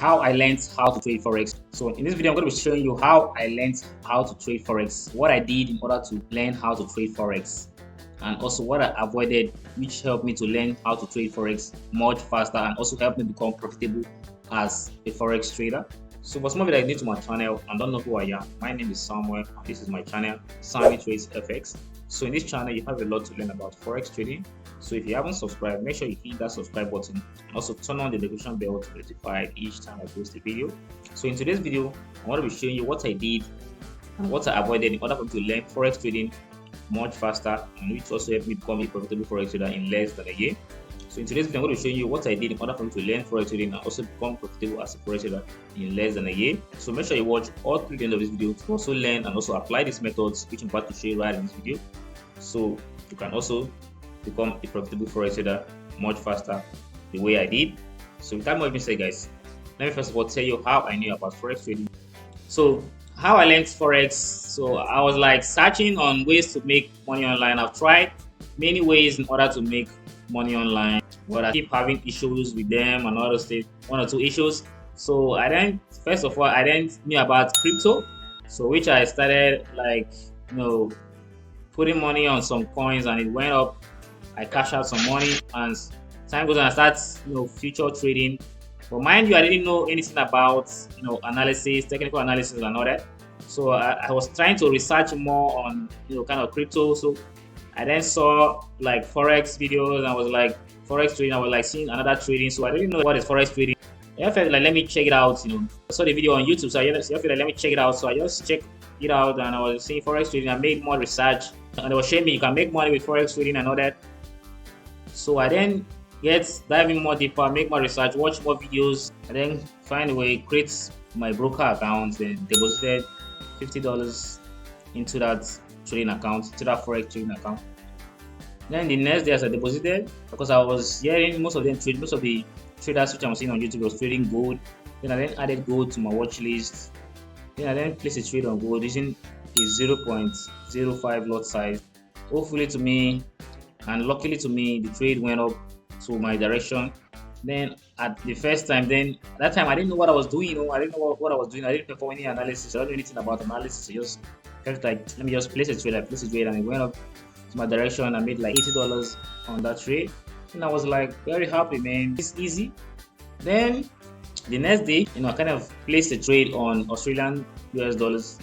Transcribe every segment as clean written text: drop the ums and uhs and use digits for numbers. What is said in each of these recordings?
how I learned how to trade forex. So in this video, I'm going to be showing you how I learned how to trade forex, what I did in order to learn how to trade forex, and also what I avoided, which helped me to learn how to trade forex much faster and also helped me become profitable as a forex trader. So for some of you that are new to my channel and don't know who I am, my name is Samuel. This is my channel, Sammy Trades FX. So in this channel, you have a lot to learn about forex trading. So if you haven't subscribed, make sure you hit that subscribe button. Also turn on the notification bell to be notified each time I post a video. So in today's video, I want to be showing you what I did and what I avoided in order for me to learn forex trading much faster, and which also helped me become a profitable forex trader in less than a year. So in today's video, I'm going to show you what I did in order for me to learn forex trading and also become profitable as a forex trader in less than a year. So make sure you watch all through the end of this video to also learn and also apply these methods which I'm about to show you right in this video, so you can also become a profitable forex trader much faster the way I did. So without more being said, guys, let me first of all tell you how I knew about forex trading. So how I learned forex, so I was like searching on ways to make money online. I've tried many ways in order to make money online, but I keep having issues with them and all those things, one or two issues. So I then, first of all, I then knew about crypto, so which I started like, putting money on some coins and it went up. I cashed out some money, and time goes on, I start future trading. But mind you, I didn't know anything about analysis, technical analysis and all that. So I was trying to research more on kind of crypto. So I then saw like forex videos and I was like forex trading. I was like seeing another trading. So I didn't know what is forex trading. I felt like, let me check it out. I saw the video on YouTube, so I felt like, let me check it out. So I just checked it out and I was seeing forex trading. I made more research and they were showing me you can make money with forex trading and all that. So I then diving more deeper, make more research, watch more videos, and then find a way, create my broker account and deposited $50 into that trading account, into that forex trading account. Then the next day as I deposited, because I was hearing most of the traders which I'm seeing on YouTube was trading gold. Then I then added gold to my watch list. Then I then placed a trade on gold using a 0.05 lot size. Hopefully to me, and luckily to me, the trade went up to my direction. Then at the first time, that time I didn't know what I was doing. I didn't know what I was doing. I didn't perform any analysis. I don't know anything about analysis. I just felt like, let me just place a trade. I placed a trade and it went up to my direction. I made like $80 on that trade, and I was like very happy, man. It's easy. Then the next day, I kind of placed a trade on Australian US dollars.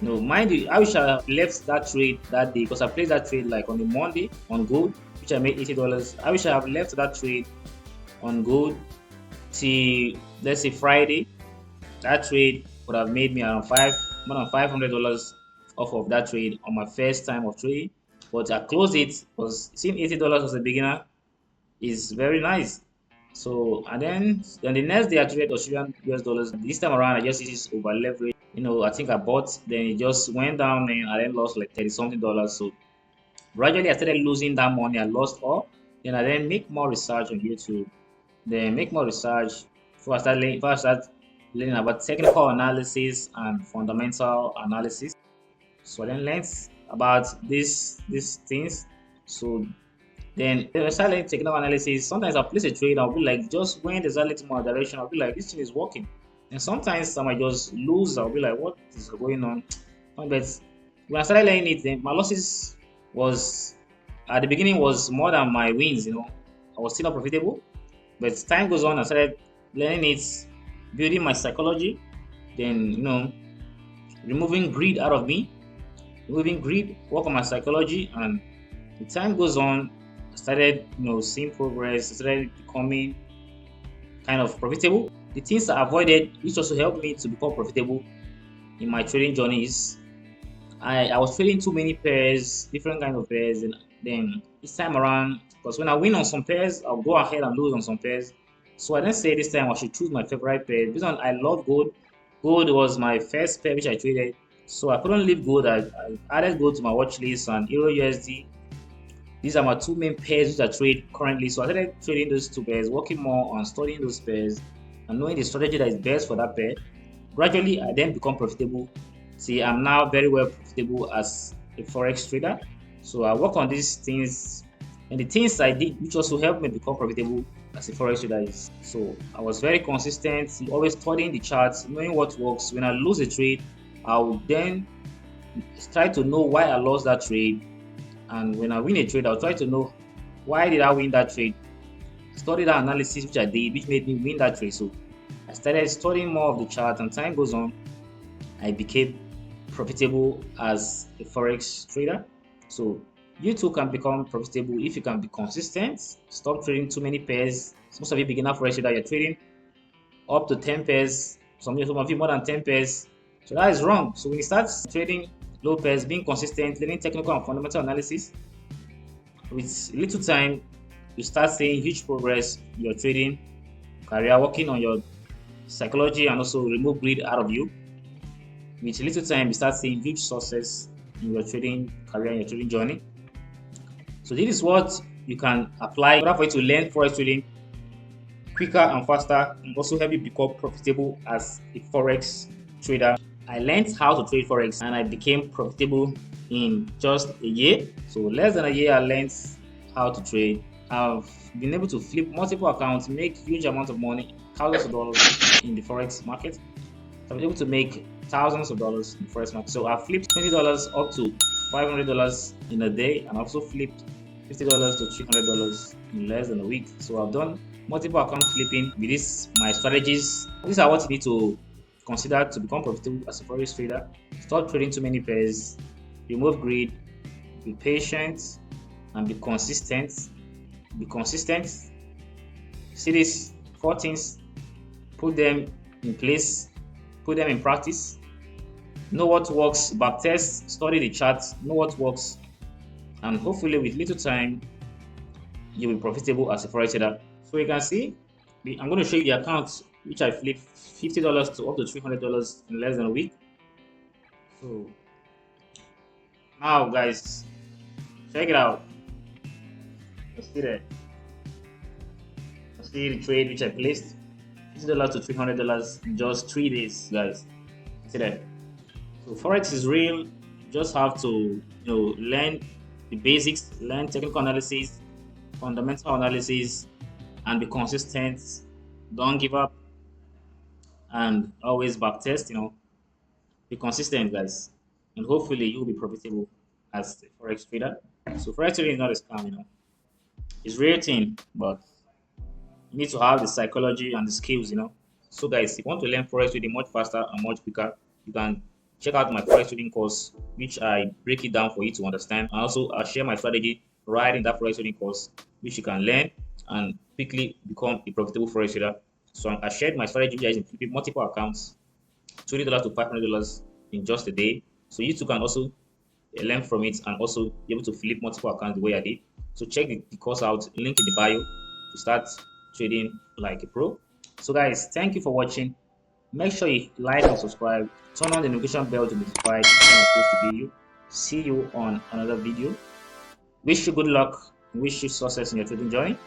Mind you, I wish I have left that trade that day, because I placed that trade like on the Monday on gold, which I made $80. I wish I have left that trade on gold till, let's say, Friday. That trade would have made me around more than $500 off of that trade on my first time of trading. But I closed it because seeing $80 as a beginner is very nice. So and then the next day I traded Australian US dollars. This time around I just used this over leverage. I think I bought, then it just went down and I then lost like $30 something. So gradually I started losing that money. I lost all. Then I then make more research on YouTube. Then make more research before I start learning about technical analysis and fundamental analysis. So I then learned about these things. So then when I start learning technical analysis, sometimes I'll place a trade, I'll be like, just went exactly to my direction. I'll be like, this thing is working. And sometimes I might just lose. I'll be like, what is going on? But when I started learning it, then my losses was at the beginning was more than my wins. I was still not profitable. But as time goes on, I started learning it, building my psychology, then removing greed out of me, work on my psychology, and the time goes on, I started seeing progress. I started becoming kind of profitable. The things I avoided, which also helped me to become profitable in my trading journey, is I was trading too many pairs, different kind of pairs, and then this time around, because when I win on some pairs, I'll go ahead and lose on some pairs. So I then say this time I should choose my favorite pair. This one, I love gold. Gold was my first pair which I traded, so I couldn't leave gold. I added gold to my watch list and Euro USD. These are my two main pairs which I trade currently. So I started trading those two pairs, working more on studying those pairs and knowing the strategy that is best for that pair. Gradually, I then become profitable. See, I'm now very well profitable as a forex trader. So I work on these things, and the things I did, which also helped me become profitable, as a forex trader is. So I was very consistent, always studying the charts, knowing what works. When I lose a trade, I would then try to know why I lost that trade, and when I win a trade, I'll try to know why did I win that trade. Study that analysis which I did, which made me win that trade. So I started studying more of the chart, and time goes on, I became profitable as a forex trader. So you too can become profitable if you can be consistent. Stop trading too many pairs. Most of you beginner forex trader, you're trading up to 10 pairs. Some of you more than 10 pairs. So that is wrong. So when you start trading low pairs, being consistent, learning technical and fundamental analysis, with little time, you start seeing huge progress in your trading career, working on your psychology and also remove greed out of you. With little time, you start seeing huge success in your trading career, in your trading journey. So this is what you can apply in order for you to learn forex trading quicker and faster, and also help you become profitable as a forex trader. I learned how to trade forex and I became profitable in just a year. So less than a year, I learned how to trade. I've been able to flip multiple accounts, make huge amounts of money, thousands of dollars in the forex market. So I'm able to make thousands of dollars in forex market. So I flipped $20 up to $500 in a day, and I also flipped $50 to $300 in less than a week. So I've done multiple account flipping with this my strategies. These are what you need to consider to become profitable as a forex trader. Stop trading too many pairs, remove greed, be patient, and be consistent. Be consistent. See these 4 things, put them in place, put them in practice. Know what works, backtest, study the charts, know what works, and hopefully with little time you'll be profitable as a forex trader. So you can see, I'm going to show you the accounts which I flipped $50 to up to $300 in less than a week. So now guys, check it out. You see that? You see the trade which I placed, $50 to $300 in just 3 days, guys. See that? So forex is real. You just have to learn the basics, learn technical analysis, fundamental analysis, and be consistent. Don't give up, and always backtest. Be consistent, guys, and hopefully you'll be profitable as a forex trader. So forex trading is not a scam. It's real thing, but you need to have the psychology and the skills. So guys, if you want to learn forex trading much faster and much quicker, you can check out my forex trading course, which I break it down for you to understand. And also I'll share my strategy right in that forex trading course, which you can learn and quickly become a profitable forex trader. So I shared my strategy guys in flipping multiple accounts, $20 to $500 in just a day. So you too can also learn from it and also be able to flip multiple accounts the way I did. So check the course out, link in the bio to start trading like a pro. So guys, thank you for watching. Make sure you like and subscribe. Turn on the notification bell to be notified when I post a video. See you on another video. Wish you good luck. Wish you success in your trading journey.